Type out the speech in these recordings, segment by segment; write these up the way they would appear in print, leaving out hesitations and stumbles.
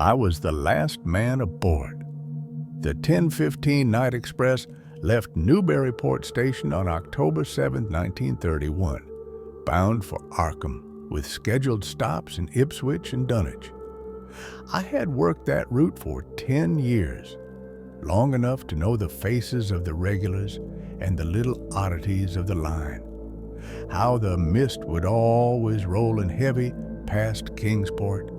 I was the last man aboard. The 10:15 Night Express left Newburyport Station on October 7, 1931, bound for Arkham, with scheduled stops in Ipswich and Dunwich. I had worked that route for 10 years, long enough to know the faces of the regulars and the little oddities of the line. How the mist would always roll in heavy past Kingsport.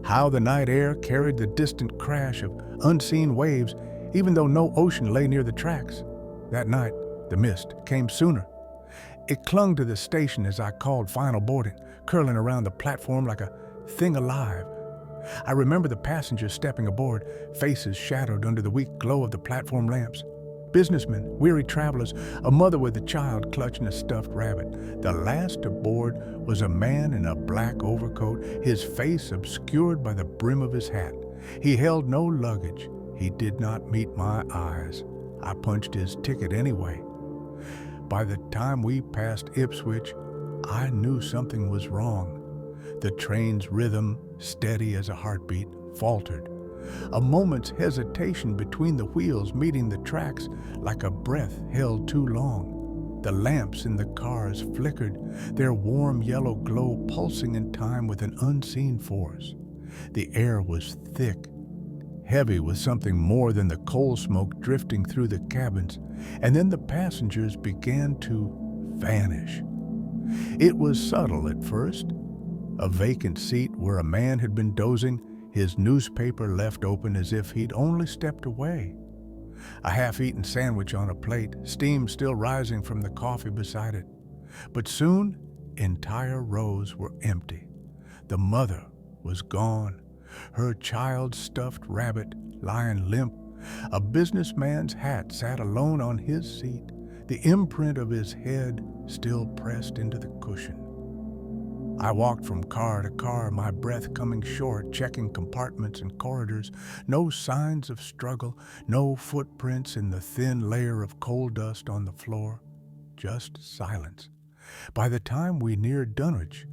How the night air carried the distant crash of unseen waves, even though no ocean lay near the tracks. That night, the mist came sooner. It clung to the station as I called final boarding, curling around the platform like a thing alive. I remember the passengers stepping aboard, faces shadowed under the weak glow of the platform lamps. Businessmen, weary travelers, a mother with a child clutching a stuffed rabbit. The last aboard was a man in a black overcoat, his face obscured by the brim of his hat. He held no luggage. He did not meet my eyes. I punched his ticket anyway. By the time we passed Ipswich, I knew something was wrong. The train's rhythm, steady as a heartbeat, faltered. A moment's hesitation between the wheels meeting the tracks, like a breath held too long. The lamps in the cars flickered, their warm yellow glow pulsing in time with an unseen force. The air was thick, heavy with something more than the coal smoke drifting through the cabins, and then the passengers began to vanish. It was subtle at first. A vacant seat where a man had been dozing, his newspaper left open as if he'd only stepped away. A half-eaten sandwich on a plate, steam still rising from the coffee beside it. But soon, entire rows were empty. The mother was gone, her child's stuffed rabbit lying limp. A businessman's hat sat alone on his seat, the imprint of his head still pressed into the cushion. I walked from car to car, my breath coming short, checking compartments and corridors. No signs of struggle, no footprints in the thin layer of coal dust on the floor, just silence. By the time we neared Dunwich,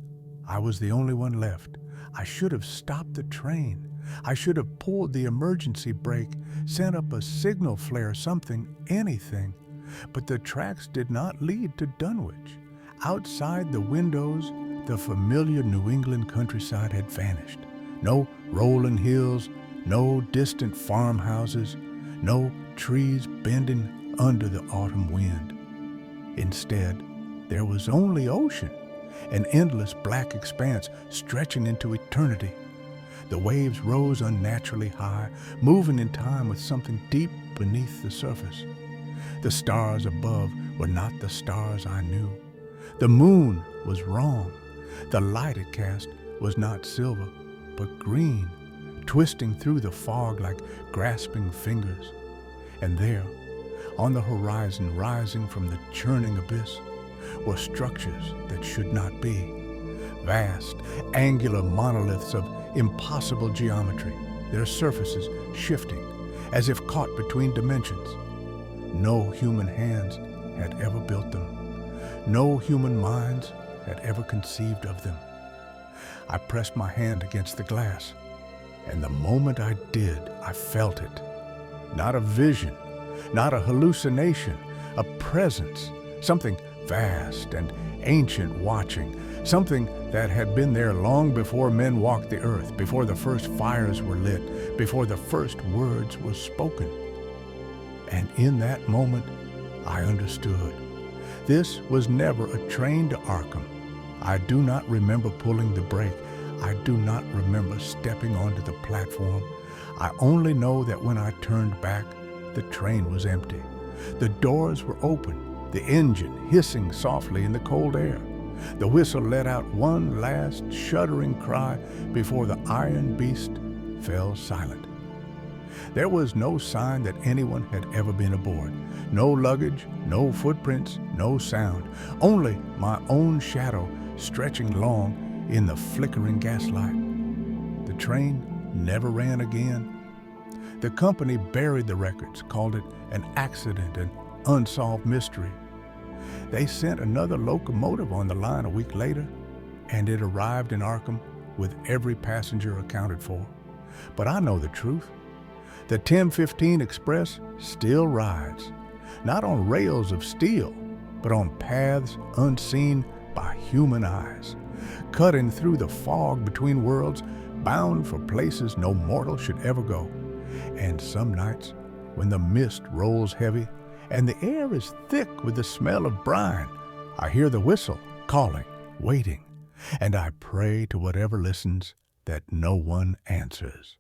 I was the only one left. I should have stopped the train. I should have pulled the emergency brake, sent up a signal flare, something, anything. But the tracks did not lead to Dunwich. Outside the windows, the familiar New England countryside had vanished. No rolling hills, no distant farmhouses, no trees bending under the autumn wind. Instead, there was only ocean, an endless black expanse stretching into eternity. The waves rose unnaturally high, moving in time with something deep beneath the surface. The stars above were not the stars I knew. The moon was wrong. The light it cast was not silver, but green, twisting through the fog like grasping fingers. And there, on the horizon, rising from the churning abyss, were structures that should not be. Vast, angular monoliths of impossible geometry, their surfaces shifting, as if caught between dimensions. No human hands had ever built them. No human minds had ever conceived of them. I pressed my hand against the glass, and the moment I did, I felt it. Not a vision, not a hallucination, a presence, something vast and ancient watching, something that had been there long before men walked the earth, before the first fires were lit, before the first words were spoken. And in that moment, I understood. This was never a train to Arkham. I do not remember pulling the brake. I do not remember stepping onto the platform. I only know that when I turned back, the train was empty. The doors were open, the engine hissing softly in the cold air. The whistle let out one last shuddering cry before the iron beast fell silent. There was no sign that anyone had ever been aboard. No luggage, no footprints, no sound. Only my own shadow stretching long in the flickering gaslight. The train never ran again. The company buried the records, called it an accident, an unsolved mystery. They sent another locomotive on the line a week later, and it arrived in Arkham with every passenger accounted for. But I know the truth. The 1015 Express still rides, not on rails of steel, but on paths unseen by human eyes, cutting through the fog between worlds, bound for places no mortal should ever go. And some nights, when the mist rolls heavy and the air is thick with the smell of brine, I hear the whistle calling, waiting, and I pray to whatever listens that no one answers.